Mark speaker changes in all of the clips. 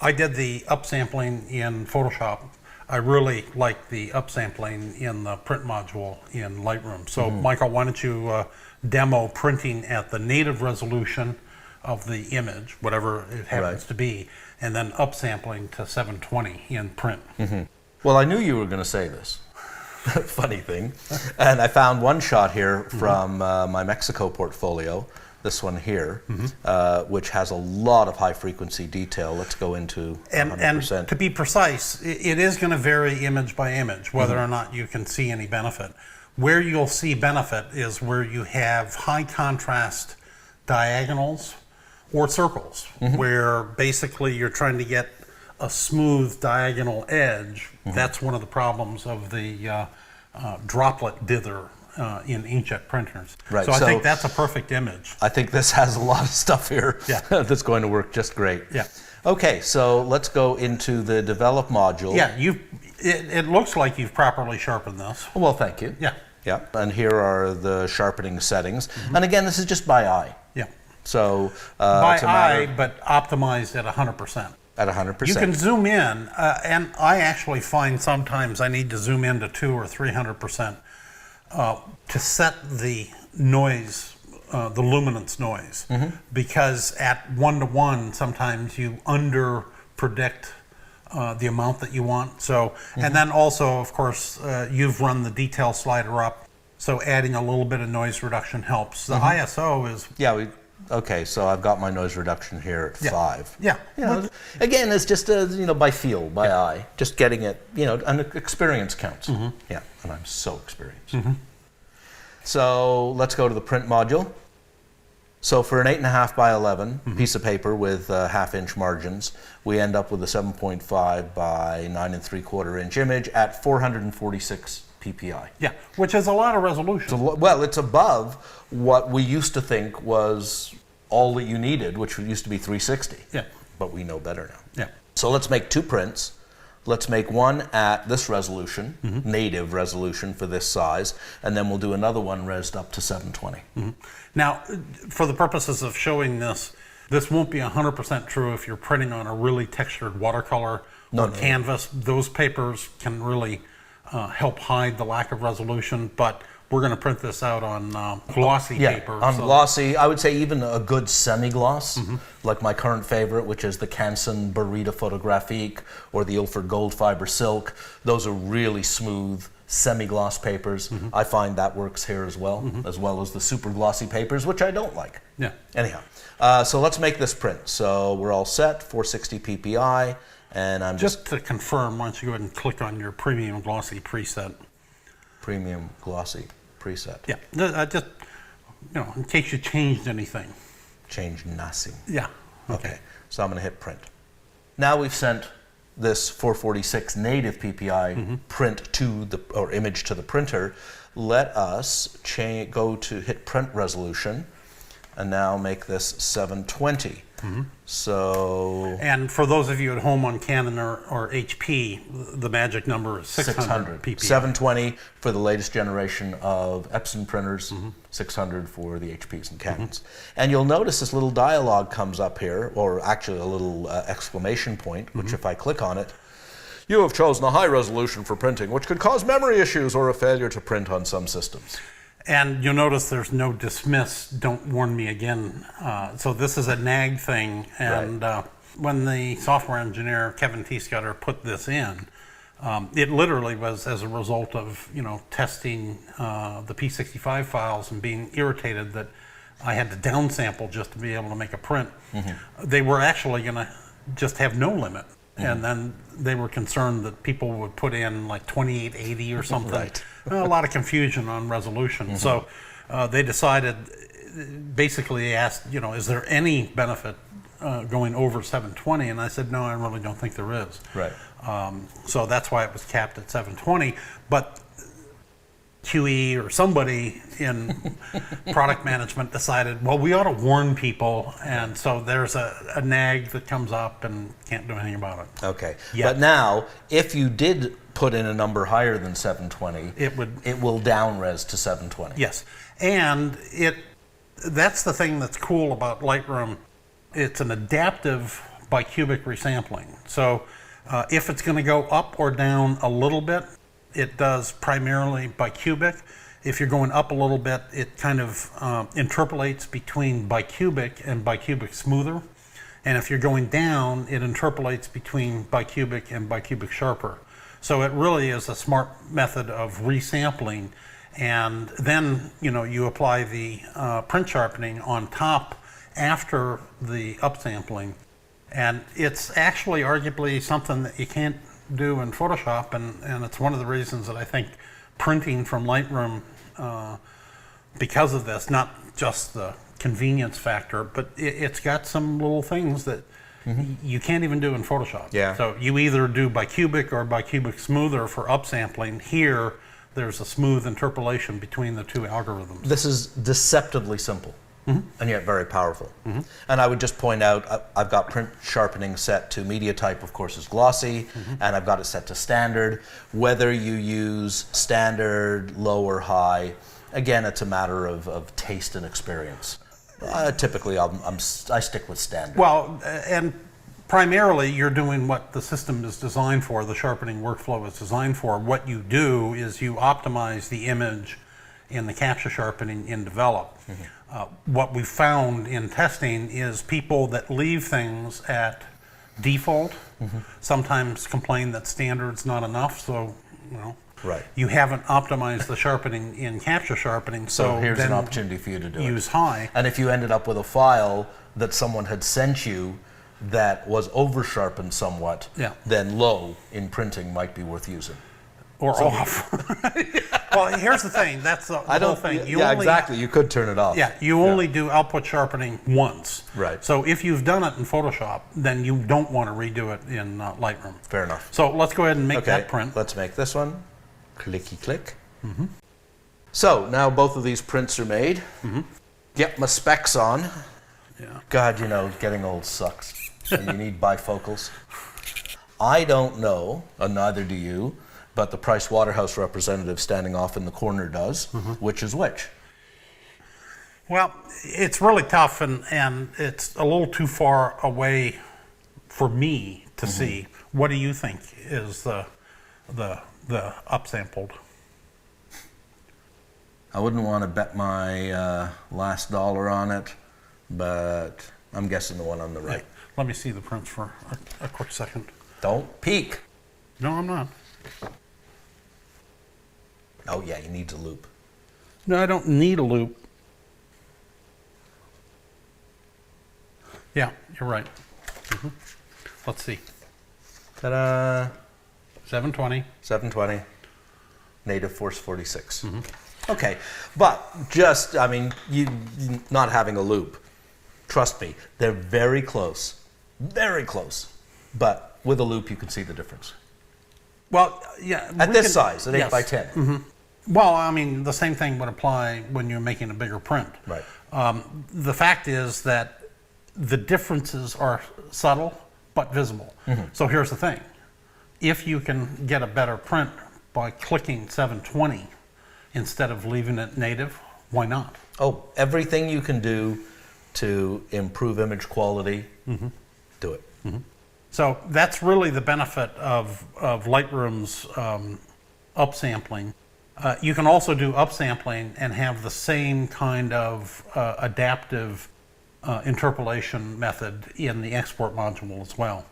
Speaker 1: I did the upsampling in Photoshop. I really like the upsampling in the print module in Lightroom. So, Michael, why don't you demo printing at the native resolution of the image, whatever it happens to be, and then upsampling to 720 in print.
Speaker 2: Well, I knew you were going to say this. Funny thing. And I found one shot here from my Mexico portfolio, this one here, which has a lot of high frequency detail. Let's go into 100%.
Speaker 1: And to be precise, it is going to vary image by image, whether or not you can see any benefit. Where you'll see benefit is where you have high contrast diagonals or circles, where basically you're trying to get a smooth diagonal edge. That's one of the problems of the droplet dither in inkjet printers.
Speaker 2: Right.
Speaker 1: So I think that's a perfect image.
Speaker 2: I think this has a lot of stuff here that's going to work just great.
Speaker 1: Yeah.
Speaker 2: Okay, so let's go into the develop module.
Speaker 1: Yeah, it looks like you've properly sharpened this.
Speaker 2: Well, thank you.
Speaker 1: Yeah.
Speaker 2: Yeah. And here are the sharpening settings. And again, this is just by eye.
Speaker 1: Yeah.
Speaker 2: So
Speaker 1: by eye, but optimized at 100%.
Speaker 2: At 100%.
Speaker 1: You can zoom in, and I actually find sometimes I need to zoom in to 200 or 300% to set the noise, the luminance noise, because at 1:1 sometimes you under predict the amount that you want. So, and then also, of course, you've run the detail slider up, so adding a little bit of noise reduction helps. The ISO is
Speaker 2: okay, so I've got my noise reduction here at 5.
Speaker 1: Yeah.
Speaker 2: You know, again, it's just by feel, by eye, just getting it. And experience counts. Yeah, and I'm so experienced. So let's go to the print module. So for an 8.5 by 11 piece of paper with half-inch margins, we end up with a 7.5 by 9 3/4 inch image at 446 PPI.
Speaker 1: Yeah, which is a lot of resolution.
Speaker 2: Well, it's above what we used to think was all that you needed, which used to be 360.
Speaker 1: Yeah.
Speaker 2: But we know better now.
Speaker 1: Yeah.
Speaker 2: So let's make 2 prints. Let's make one at this resolution, native resolution for this size, and then we'll do another one resed up to 720.
Speaker 1: Now, for the purposes of showing this, this won't be 100% true if you're printing on a really textured watercolor or canvas. Those papers can really help hide the lack of resolution, but we're going to print this out on glossy paper.
Speaker 2: On glossy, I would say even a good semi-gloss, like my current favorite, which is the Canson Barita Photographique or the Ilford Gold Fiber Silk. Those are really smooth semi-gloss papers. I find that works here as well as the super glossy papers, which I don't like.
Speaker 1: Yeah.
Speaker 2: Anyhow, so let's make this print. So we're all set, 460 PPI. And I'm
Speaker 1: just to confirm, why don't you go ahead and click on your premium glossy preset.
Speaker 2: Premium glossy preset.
Speaker 1: Yeah, just in case you changed anything.
Speaker 2: Changed nothing.
Speaker 1: Yeah.
Speaker 2: Okay. So I'm going to hit print. Now we've sent this 446 native PPI print to image to the printer. Let us go to hit print resolution, and now make this 720. So,
Speaker 1: and for those of you at home on Canon or HP, the magic number is 600 PPI.
Speaker 2: 720 for the latest generation of Epson printers, 600 for the HPs and Canons. And you'll notice this little dialogue comes up here, or actually a little exclamation point, which if I click on it, you have chosen a high resolution for printing, which could cause memory issues or a failure to print on some systems.
Speaker 1: And you'll notice there's no dismiss, don't warn me again. So this is a nag thing. And when the software engineer, Kevin T. Scudder, put this in, it literally was as a result of, testing the P65 files and being irritated that I had to downsample just to be able to make a print. They were actually going to just have no limit. And then they were concerned that people would put in like 2880 or something. A lot of confusion on resolution. So they decided, basically they asked, is there any benefit going over 720? And I said, no, I really don't think there is. So that's why it was capped at 720. But QE or somebody in product management decided, well, we ought to warn people, and so there's a nag that comes up and can't do anything about it.
Speaker 2: Okay, but now, if you did put in a number higher than 720, it will down res to 720.
Speaker 1: Yes, and that's the thing that's cool about Lightroom. It's an adaptive bicubic resampling. So if it's going to go up or down a little bit, it does primarily bicubic. If you're going up a little bit, it kind of interpolates between bicubic and bicubic smoother. And if you're going down, it interpolates between bicubic and bicubic sharper. So it really is a smart method of resampling. And then, you apply the print sharpening on top after the upsampling. And it's actually arguably something that you can't do in Photoshop, and it's one of the reasons that I think printing from Lightroom, because of this, not just the convenience factor, but it's got some little things that you can't even do in Photoshop.
Speaker 2: Yeah.
Speaker 1: So you either do bicubic or bicubic smoother for upsampling. Here, there's a smooth interpolation between the two algorithms.
Speaker 2: This is deceptively simple. And yet very powerful. And I would just point out, I've got print sharpening set to media type, of course, is glossy, and I've got it set to standard. Whether you use standard, low, or high, again, it's a matter of taste and experience. Typically, I stick with standard.
Speaker 1: Well, and primarily you're doing what the system is designed for, the sharpening workflow is designed for. What you do is you optimize the image in the capture sharpening in Develop. What we found in testing is people that leave things at default sometimes complain that standard's not enough, so you haven't optimized the sharpening in capture sharpening.
Speaker 2: So here's an opportunity for you to do it.
Speaker 1: Use high.
Speaker 2: And if you ended up with a file that someone had sent you that was over sharpened somewhat, then low in printing might be worth using.
Speaker 1: Or off. Well, here's the thing. That's the whole thing.
Speaker 2: Exactly. You could turn it off.
Speaker 1: Yeah, you only do output sharpening once.
Speaker 2: Right.
Speaker 1: So if you've done it in Photoshop, then you don't want to redo it in Lightroom.
Speaker 2: Fair enough.
Speaker 1: So let's go ahead and make that print.
Speaker 2: Let's make this one. Clicky click. So now both of these prints are made. Get my specs on.
Speaker 1: Yeah.
Speaker 2: God, getting old sucks. And you need bifocals. I don't know, and neither do you, but the Price Waterhouse representative standing off in the corner does. Which is which?
Speaker 1: Well, it's really tough, and it's a little too far away for me to see. What do you think is the upsampled?
Speaker 2: I wouldn't want to bet my last dollar on it, but I'm guessing the one on the right.
Speaker 1: Yeah. Let me see the prints for a quick second.
Speaker 2: Don't peek.
Speaker 1: No, I'm not.
Speaker 2: Oh yeah, he needs a loop.
Speaker 1: No, I don't need a loop. Yeah, you're right. Let's see.
Speaker 2: Ta-da!
Speaker 1: 720.
Speaker 2: 720. Native Force 46. Okay, but just, you not having a loop, trust me, they're very close. Very close. But with a loop, you can see the difference.
Speaker 1: Well, yeah.
Speaker 2: At this size, at 8 by 10.
Speaker 1: Well, the same thing would apply when you're making a bigger print.
Speaker 2: Right.
Speaker 1: The fact is that the differences are subtle but visible. So here's the thing. If you can get a better print by clicking 720 instead of leaving it native, why not?
Speaker 2: Oh, everything you can do to improve image quality, do it.
Speaker 1: So that's really the benefit of Lightroom's upsampling. You can also do upsampling and have the same kind of adaptive interpolation method in the export module as well.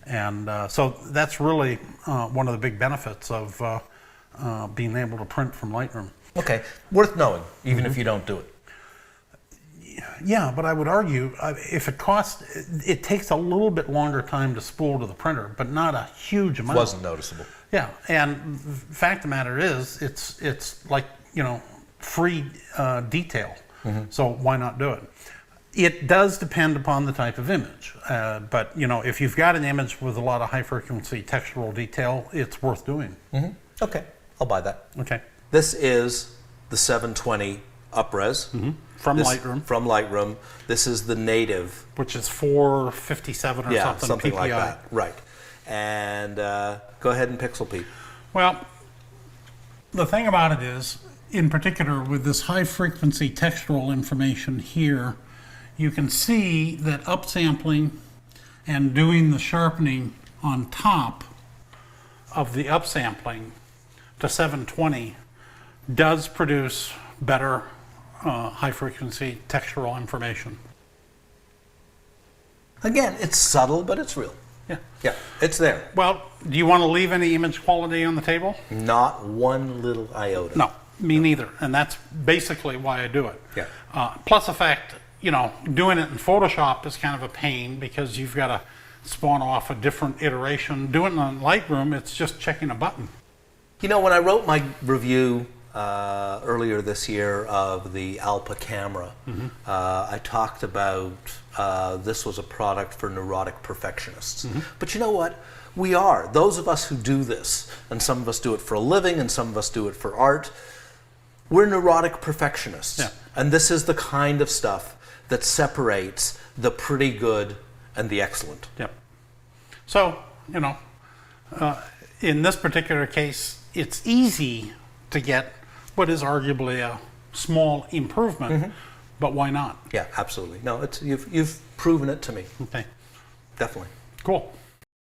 Speaker 1: And so that's really one of the big benefits of being able to print from Lightroom.
Speaker 2: Okay, worth knowing, even if you don't do it.
Speaker 1: Yeah, but I would argue if it takes a little bit longer time to spool to the printer, but not a huge amount.
Speaker 2: Wasn't noticeable.
Speaker 1: Yeah, and fact of the matter is, it's like, free detail. So why not do it? It does depend upon the type of image, but if you've got an image with a lot of high frequency textural detail, it's worth doing.
Speaker 2: Okay, I'll buy that.
Speaker 1: Okay.
Speaker 2: This is the 720 upres.
Speaker 1: From Lightroom.
Speaker 2: From Lightroom. This is the native.
Speaker 1: Which is 457 or something PPI.
Speaker 2: Like that. Right. And go ahead and pixel peep.
Speaker 1: Well, the thing about it is, in particular with this high frequency textural information here, you can see that upsampling and doing the sharpening on top of the upsampling to 720 does produce better high frequency textural information.
Speaker 2: Again, it's subtle, but it's real.
Speaker 1: Yeah.
Speaker 2: Yeah, it's there.
Speaker 1: Well, do you want to leave any image quality on the table?
Speaker 2: Not one little iota.
Speaker 1: No, me neither. And that's basically why I do it.
Speaker 2: Yeah.
Speaker 1: Plus the fact, you know, doing it in Photoshop is kind of a pain because you've got to spawn off a different iteration. Doing it on Lightroom, it's just checking a button.
Speaker 2: You know, when I wrote my review earlier this year of the Alpa camera, I talked about this was a product for neurotic perfectionists. But you know what? We are. Those of us who do this, and some of us do it for a living and some of us do it for art, we're neurotic perfectionists.
Speaker 1: Yeah.
Speaker 2: And this is the kind of stuff that separates the pretty good and the excellent.
Speaker 1: Yep. So, you know, in this particular case, it's easy to get what is arguably a small improvement, but why not?
Speaker 2: Yeah, absolutely. No, it's you've proven it to me.
Speaker 1: Okay.
Speaker 2: Definitely.
Speaker 1: Cool.